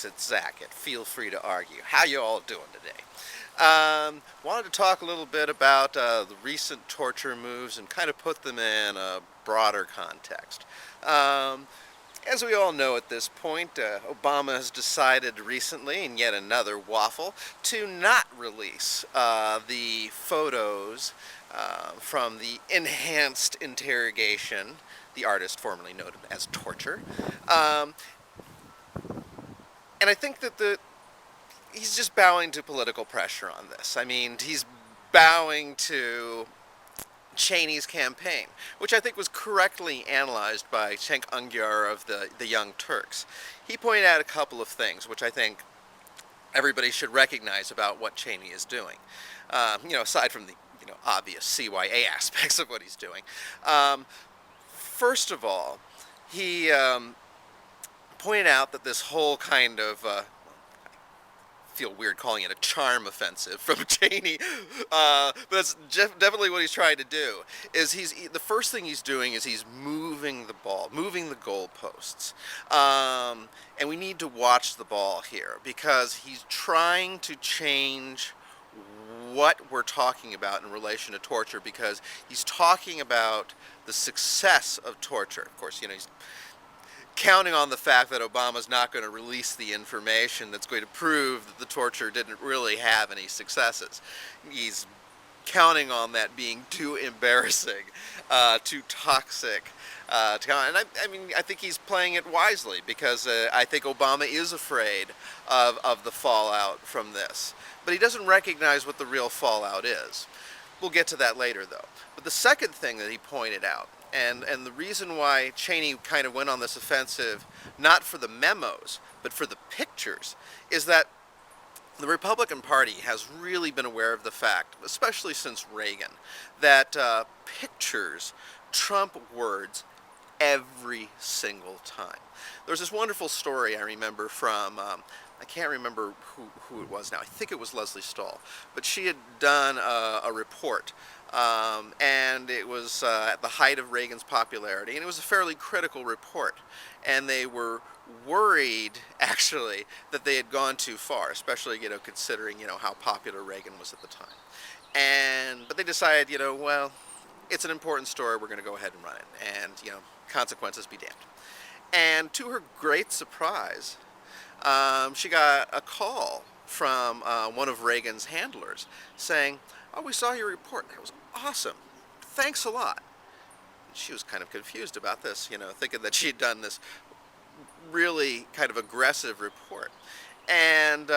folks. It's Zach at Feel Free to Argue. How you all doing today? Wanted to talk a little bit about the recent torture moves and kind of put them in a broader context. As we all know at this point, Obama has decided recently, in yet another waffle, to not release the photos from the enhanced interrogation, the artist formerly known as torture. Um, and I think that he's just bowing to political pressure on this. I mean, he's bowing to Cheney's campaign, which I think was correctly analyzed by Cenk Uygur of the Young Turks. He pointed out a couple of things which I think everybody should recognize about what Cheney is doing. Aside from the obvious CYA aspects of what he's doing. First of all, he pointed out that this whole kind of feel weird calling it a charm offensive from Cheney, but that's definitely what he's trying to do. Is the first thing he's doing is he's moving the ball, moving the goalposts, and we need to watch the ball here because he's trying to change what we're talking about in relation to torture, because he's talking about the success of torture. Of course, he's counting on the fact that Obama's not going to release the information that's going to prove that the torture didn't really have any successes. He's counting on that being too embarrassing, too toxic. I think he's playing it wisely because I think Obama is afraid of the fallout from this. But he doesn't recognize what the real fallout is. We'll get to that later, though. But the second thing that he pointed out, and the reason why Cheney kind of went on this offensive, not for the memos, but for the pictures, is that the Republican Party has really been aware of the fact, especially since Reagan, that pictures trump words every single time. There's this wonderful story I remember from, I can't remember who it was now. I think it was Leslie Stahl. But she had done a report, and it was at the height of Reagan's popularity, and it was a fairly critical report. And they were worried, actually, that they had gone too far, especially, considering, how popular Reagan was at the time. But they decided, well, it's an important story, we're going to go ahead and run it, and, consequences be damned. And to her great surprise, she got a call from one of Reagan's handlers saying, "Oh, we saw your report. That was awesome. Thanks a lot." She was kind of confused about this, thinking that she'd done this really kind of aggressive report. And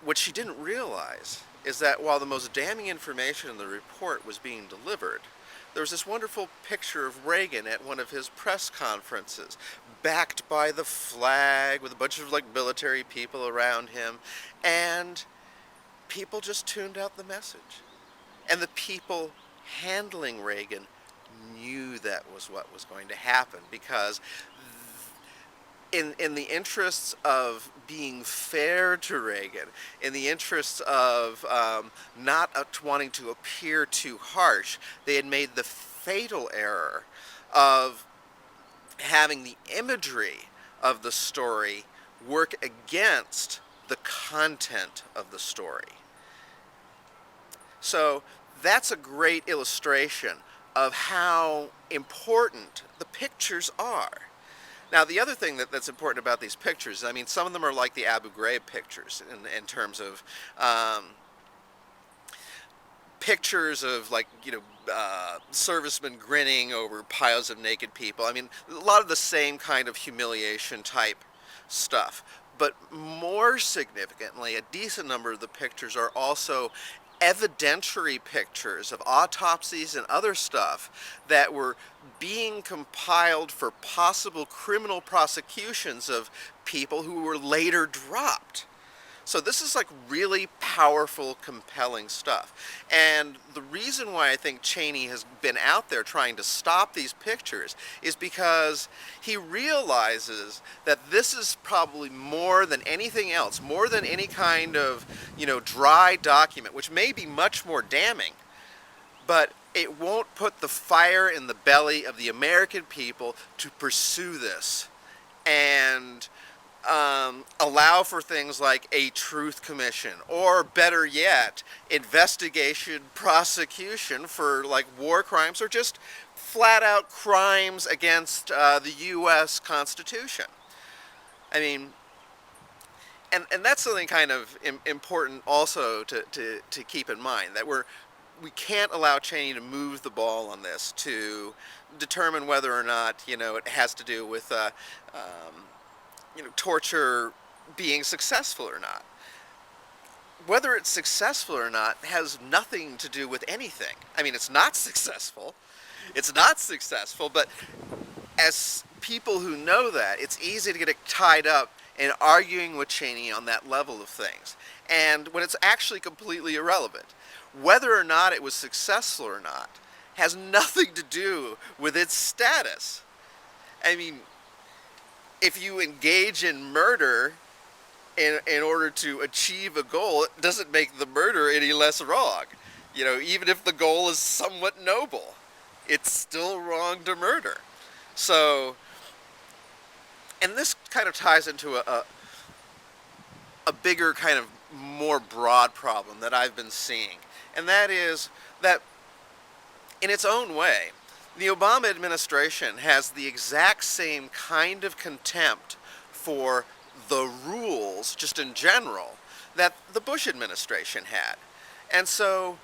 what she didn't realize is that while the most damning information in the report was being delivered, there was this wonderful picture of Reagan at one of his press conferences, backed by the flag with a bunch of military people around him, and people just tuned out the message. And the people handling Reagan knew that was what was going to happen, because in the interests of being fair to Reagan, in the interests of not wanting to appear too harsh, they had made the fatal error of having the imagery of the story work against the content of the story. So that's a great illustration of how important the pictures are. Now, the other thing that's important about these pictures, some of them are like the Abu Ghraib pictures in terms of pictures of servicemen grinning over piles of naked people. A lot of the same kind of humiliation type stuff. But more significantly, a decent number of the pictures are also evidentiary pictures of autopsies and other stuff that were being compiled for possible criminal prosecutions of people who were later dropped. So this is really powerful, compelling stuff. And the reason why I think Cheney has been out there trying to stop these pictures is because he realizes that this is probably more than anything else, more than any kind of, dry document, which may be much more damning, but it won't put the fire in the belly of the American people to pursue this and allow for things like a truth commission, or better yet, investigation, prosecution for like war crimes or just flat out crimes against the U.S. Constitution. I mean, and that's something kind of important also to keep in mind, that we can't allow Cheney to move the ball on this to determine whether or not, it has to do with torture being successful or not. Whether it's successful or not has nothing to do with anything. I mean, it's not successful. It's not successful, but as people who know that, it's easy to get tied up in arguing with Cheney on that level of things. And when it's actually completely irrelevant. Whether or not it was successful or not has nothing to do with its status. I mean, if you engage in murder in order to achieve a goal, it doesn't make the murder any less wrong. Even if the goal is somewhat noble, it's still wrong to murder. So, and this kind of ties into a bigger kind of more broad problem that I've been seeing. And that is that, in its own way, the Obama administration has the exact same kind of contempt for the rules, just in general, that the Bush administration had. And so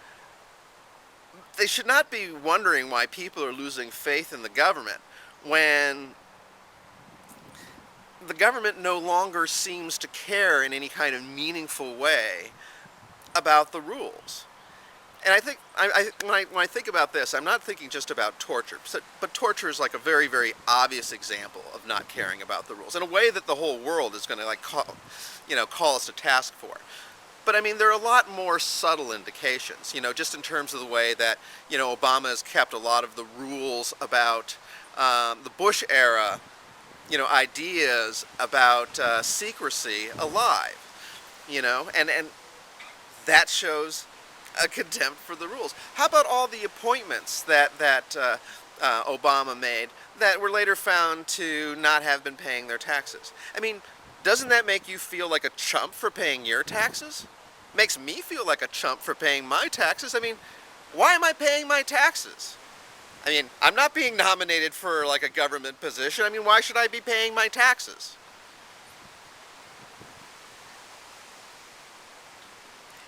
they should not be wondering why people are losing faith in the government when the government no longer seems to care in any kind of meaningful way about the rules. And I think, when I think about this, I'm not thinking just about torture, but torture is like a very, very obvious example of not caring about the rules, in a way that the whole world is going to call us to task for. But I mean, there are a lot more subtle indications, just in terms of the way that, Obama has kept a lot of the rules about the Bush era, ideas about secrecy alive, and that shows a contempt for the rules. How about all the appointments that Obama made that were later found to not have been paying their taxes? I mean, doesn't that make you feel like a chump for paying your taxes? Makes me feel like a chump for paying my taxes. I mean, why am I paying my taxes? I mean, I'm not being nominated for like a government position. I mean, why should I be paying my taxes?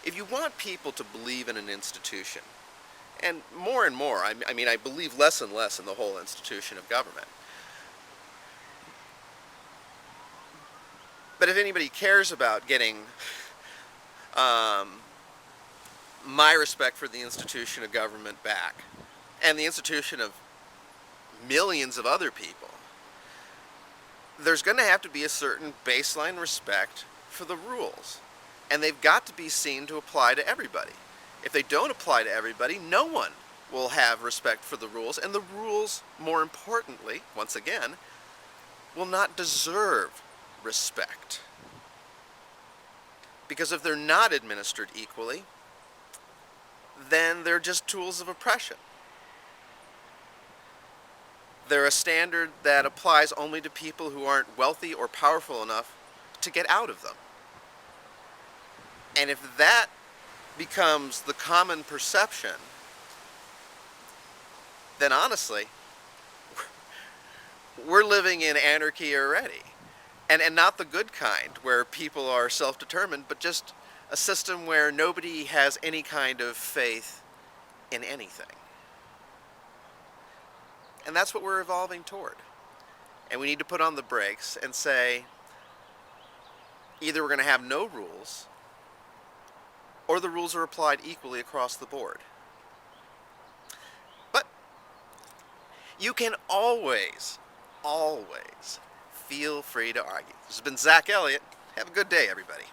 If you want people to believe in an institution, and more, I mean, I believe less and less in the whole institution of government. But if anybody cares about getting my respect for the institution of government back, and the institution of millions of other people, there's going to have to be a certain baseline respect for the rules. And they've got to be seen to apply to everybody. If they don't apply to everybody, no one will have respect for the rules. And the rules, more importantly, once again, will not deserve respect. Because if they're not administered equally, then they're just tools of oppression. They're a standard that applies only to people who aren't wealthy or powerful enough to get out of them. And if that becomes the common perception, then honestly, we're living in anarchy already. And not the good kind, where people are self-determined, but just a system where nobody has any kind of faith in anything. And that's what we're evolving toward. And we need to put on the brakes and say, either we're going to have no rules, or the rules are applied equally across the board. But you can always feel free to argue. This has been Zach Elliott. Have a good day, everybody.